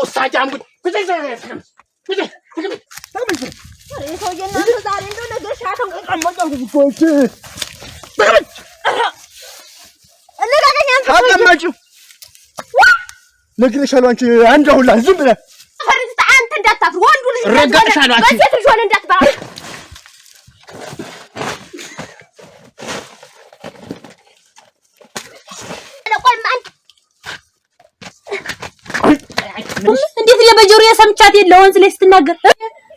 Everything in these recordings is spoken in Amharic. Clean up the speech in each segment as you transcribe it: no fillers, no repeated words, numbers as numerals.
ውሳጅ አምጉድ ነግሬሻለሁ። አንቺ አንጃ ሁላ ዝም ብለህ አንተ እንዳታፍር ወንዱ ልጅ ረጋጥሻለሁ። አንቺ በሴት ልጅ ሆነ እንዳትባል እንዴት ለበጆሮ የሰምቻት የለውን ስለዚህ ስትናገር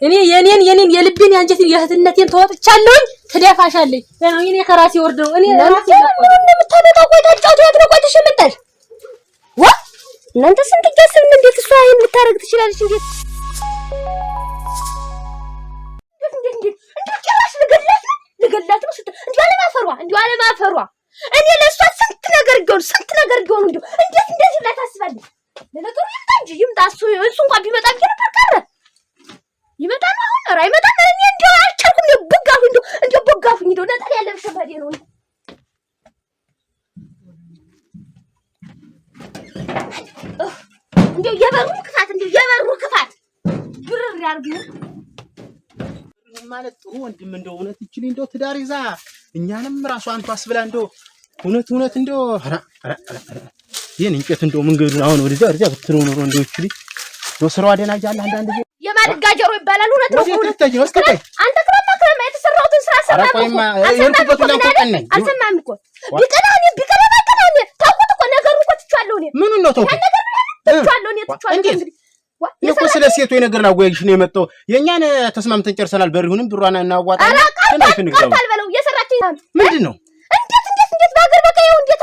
እኔ የኔን የልቤን ያንጀትን የእህትነቴን ተወጥቻለሁ። ትደፋሻለኝ ነው እኔ ከራሴ ወርደው እኔ ራሴ እንደምታመጣው ቆይ ታጫውቱ ያት ነው ቆይ ተሸመጣሽ ዋ እናንተ ስንት ጃስም እንዴት እሷ ይሄን ልታረግ ትችላለች? እንዴት ጭራሽ ልገላት ነው ስት እንዲሁ አለማፈሯ እኔ ለሷ ስንት ነገር ይገው እንዴ እንዴት እንደዚህ ላይ ታስባለች? ለነገሩ ይምጣ እንጂ ይምጣ እሱ እንኳን ቢመጣ ነበር ቀረ ይመጣል አሁን ኧረ አይመጣም። እኔ እንዴ አልቻልኩም እንዴ ቦጋፉኝ እንዴ ነጠላ ያለብሽ ባዴ ነው እንዴ የበሩ ክፋት ግርር ያርጉ ማለት ጥሩ ወንድም እንደው እውነት እቺ እንደው ትዳር ይዛ እኛንም ራሷን ታስብላ እንደው እውነት እንደው ይሄን እንጨት እንደው መንገዱን አሁን ወደዚያ ብትለው ኖሮ እንደው እቺ ነው ስራው አደናጃለ አንዳንድ ጊዜ የማልጋጀሮ ይባላል። እውነት ነው አንተ ክረማ የተሰራውትን ስራ ሰማማ አልሰማም እኮ ቢቀናኔ ታውቁት እኮ ነገሩ እኮ ትቻለሁ እኔ ምኑን ነው ታውቁት ትቻለሁ እንግዲህ እኮ ስለ ሴቱ የነገርና ወይሽ ነው የመጣው የኛን ተስማምተን ጨርሰናል። በሪሁንም ብሯና እናዋጣና ካልበለው የሰራችኝ ምንድነው እንዴት ባገር በቃየው እንዴት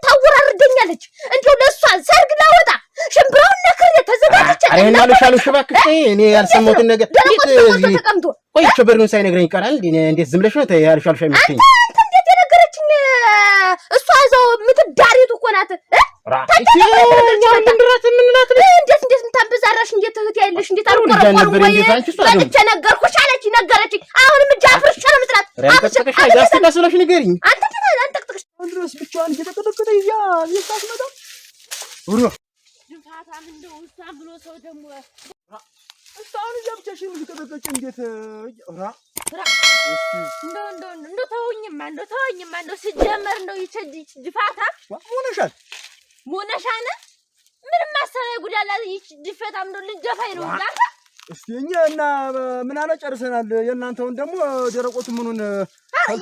ታወራርደኛለች እንደው ለሷ ሰርግ ላወጣ ሽምብራውን ነክሬ ተዘጋጅቼ አይና ለሻሉ ሽባክሽ እኔ ያልሰማሁትን ነገር ቆይቼ በሪሁን ሳይነግረኝ ይቀራል። እንዴት ዝም ብለሽ ነው ያልሻሉ ሸሚሽኝ አንተ እንዴት የነገረችኝ እሷ እዛው ምትዳሪቱ እኮ ናት እንዴት ምታበዛራሽ እንዴት እህት ያለሽ እንዴት አልቆረቆሩ ወይ ነገርኩሽ አለችኝ ነገረችኝ። አሁንም ጃፍርሽ ነው ምጥራት አብቸከሽ ያስተካክለሽ ንገሪኝ አንተ ተጠቅሽ አንድሮስ ብቻዋን እየተቀጠቀጠ ይያ ይሳስመጣ ወሮ ድፋታም እንደው እሷን ብሎ ሰው ደግሞ እስካሁን ያብቻሽን ልትቀጠቀጭ እንዴት እንደው ተወኝማ እንደው ሲጀመር እንደው ይቸጅ ድፋታ ሞነሻነ ምንም ማሰሪያ ጉዳላ ይች ድፈታም ነው ልጅፋይ ነው እንዴ እስቲ እኛና ምን አለ ጨርሰናል። የእናንተውን ደግሞ ደረቆቱ ምኑን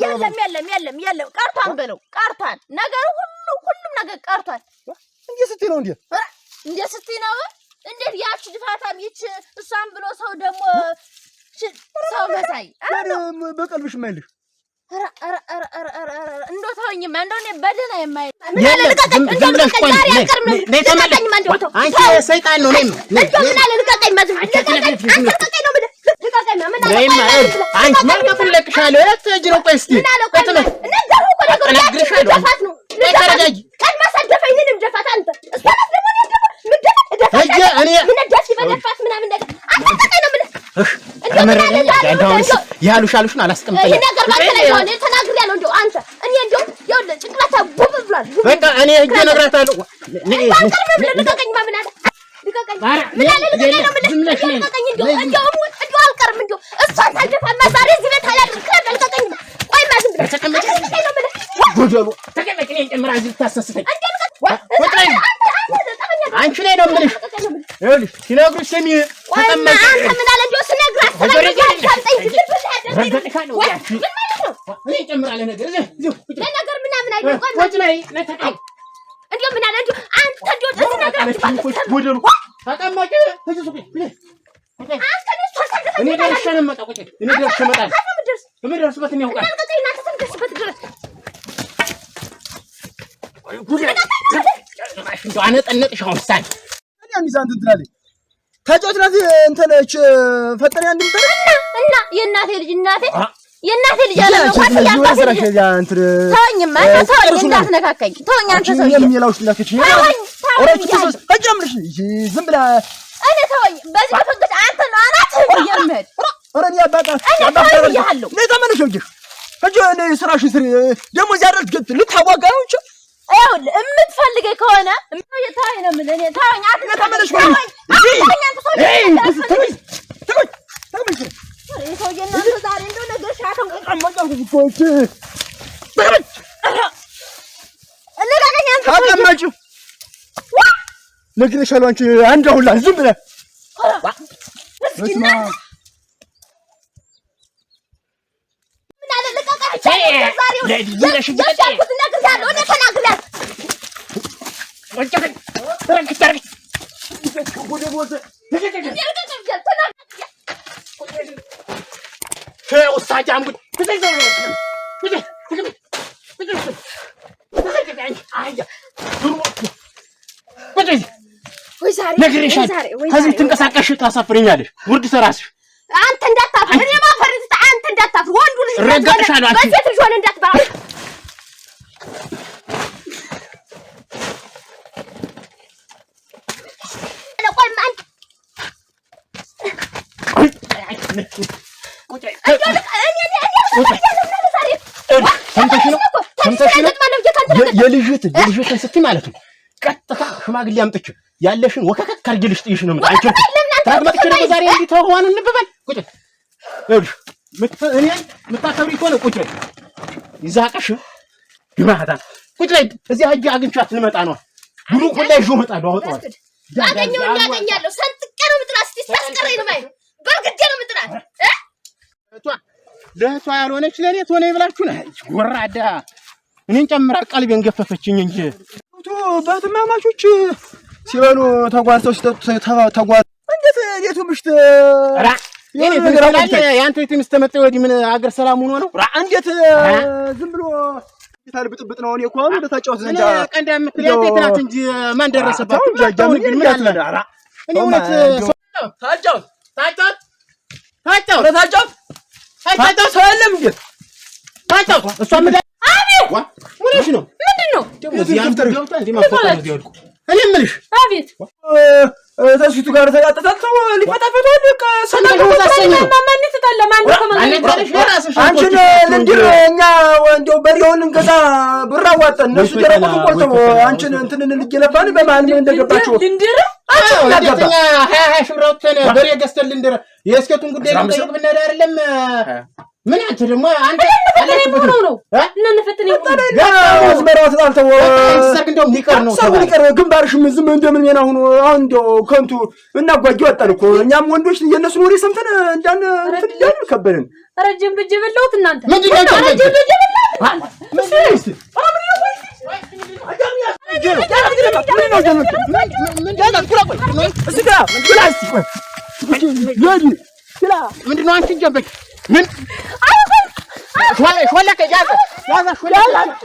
የለም ቀርቷን በለው ቀርቷን ነገሩ ሁሉም ነገር ቀርቷን እንዴ ስትይ ነው እንዴት ያቺ ድፋታም ይች እሷን ብሎ ሰው ደግሞ ሰው መሳይ በቀልብሽ ማይልሽ እንደው ተወኝማ እንደው እኔ በደህና የማይ አንቺ ሰይጣን ነው ነኝ አንቺ ማርቀቁን ለቅሻለሁ እጅ ነው ቆይ እስቲ ያሉሽን አላስቀምጠኝ ተናግሬያለሁ። እንደው አንተ እኔ እንደው ይኸውልህ ጭንቅላታ ቡብ ብሏል። በቃ እኔ እጄ እነግራታለሁ። ልቀቀኝ ማምን አለ ልቀቀኝ ምን አለ ልቀቀኝ እንደው አልቀርም እንደው እሷን ታልደፋማ ዛሬ እዚህ ቤት አላድርም። ልቀቀኝ ቆይማ ዝም ብለህ ጎጆሎ ተቀመጭ። እኔን ጨምራ እዚህ ታሰስተኝ አንቺ ላይ ነው የምልሽ። ይኸውልሽ ሲነግሩሽ ስሚ ተቀመጭ። አንተ ምን አለ እንደው ስነግራት እኔ ጨምራለሁ ነገር ለነገር ምናምን አይደለም። እንደው ምን አለ እንደው አንተ እንደው እዚህ ነገር ጎጆሎ ተቀመጭ። እኔ ደርሼ ነው የምመጣው። እኔ ደርሼ እመጣለሁ። የምደርስበት እኔ አውቃለሁ። እንደው አነጠነጥሽ አሁን ሳይ ሚዛን ትላለች ተጫውትናት እንተነች ፈጠሪያ እንድምጠር እና የእናቴ ልጅ አለ ነው ፋት ያባሰሽ እንትን ተወኝማ ተወኝ እንዳትነካከኝ ተወኝ አንተ ሰው የሚላውሽ ላከች ኦሬት ተጀምርሽ ዝም ብላ እኔ ተወኝ በዚህ ፈንገት አንተ ነው አናት የምሄድ ኦሬት ያባጣ ያለው ለተመለሽ እንጂ እጆ እኔ ስራሽ ስሪ ደግሞ ዛሬት ልታዋጋው እንጂ ይኸውልህ የምትፈልገኝ ከሆነ ምን እኔ ታውኛ ተመለሽ ወይ ነግሬሻለሁ። አንቺ አንድ ሁላ ዝም ብለህ ከዚህ ትንቀሳቀሽ ታሳፍረኛለሽ። ውርድ ተራስሽ አንተ እንዳታፍር እኔ ማፈር አንተ እንዳታፍር ወንዱ ልጅ ረጋጥሻለሁ። አንቺ በሴት ልጅ ሆነ እንዳትባራ የልጅትን ስትይ ማለት ነው። ቀጥታ ሽማግሌ አምጥቼ ያለሽን ወከከት ካርግልሽ ጥይሽ ነው ማለት አንቺ ታጥመጥቼ ነው ዛሬ እንዴት ተሆነ እንበባል ቁጭ ይኸውልሽ እኔ የምታከብሪ ከሆነ ቁጭ በይ ይዛቀሽ ይማታ ቁጭ በይ እዚህ ሂጅ አግኝቻት ልመጣ ነው ብሉ ሁላ ይዞ እመጣለሁ አወጣዋል ያገኘው ያገኛለሁ ሰንጥቀ ነው ምጥራት ሲታስቀረኝ ነው ማለት በርግዴ ነው ምጥራት ለቷ ያልሆነች ለኔ ሆነ ይብላችሁ ነው ወራዳ እኔን ጨምራ ቀልቤን ገፈፈችኝ እንጂ በትማማቾች ሲበሉ ተጓርተው ሲጠጡ ተጓር እንዴት ምሽት ራ የኔ ተገራለ ያንተ የትምስ ተመጣ ወዲ ምን አገር ሰላም ሆኖ ነው ራ እንዴት ዝም ብሎ ይታል ብጥብጥ ነው። እኔ እኮ አሁን ተጫውት ዘንዳ ቀንዳ ምክንያት የትናት እንጂ ማን ደረሰባት ጃጃ ምን ያለ ራ እኔ እውነት ታጫውት ሰው የለም እንዴ ታጫውት እሷ ምን አቤት ወሬሽ ነው ምንድነው ደግሞ እዚህ አንተ ገብታ እንዴ ማፈቀር ነው ያልኩ እኔ ምልሽ አቤት ተስፊቱ ጋር ተያጣጣው ሊፈታፈቱ ልክ ሰላም ተሳሰኝ ማማን ተጣላ ማን ከመን አንቺ ለእኛ እንደው በሪውን እንገዛ ብር አዋጣን እነሱ ደረቁ ቆርጠው አንቺን እንትን ልጅለፋን በማን ምን እንደገባችሁ እንድር አጣኛ 20 ሺህ ብር አውጥተን በሬ ገዝተን ልንድር የስከቱን ጉዳይ ልንጠይቅ ብናዳ አይደለም ምን አንተ ደግሞ አንተ አለበት ነው እናንፈተን ይሁን ያዝመራው ተጣልተው ሰርግ እንደውም ሊቀር ነው ሰርግ ሊቀር ግንባርሽም ዝም እንደምን ሜና ሆኖ እንደው ከንቱ እናጓጂ ወጣን እኮ እኛም ወንዶች የነሱን ወሬ ሰምተን እንዳን ፍልል ከበረን ረጅም ብጅ በለውት እናንተ ምንድነው ረጅም ብጅ በለውት ምንስ ምንድነው አንቺ ጀምበች ምን شوالك اجازه يلا شوالك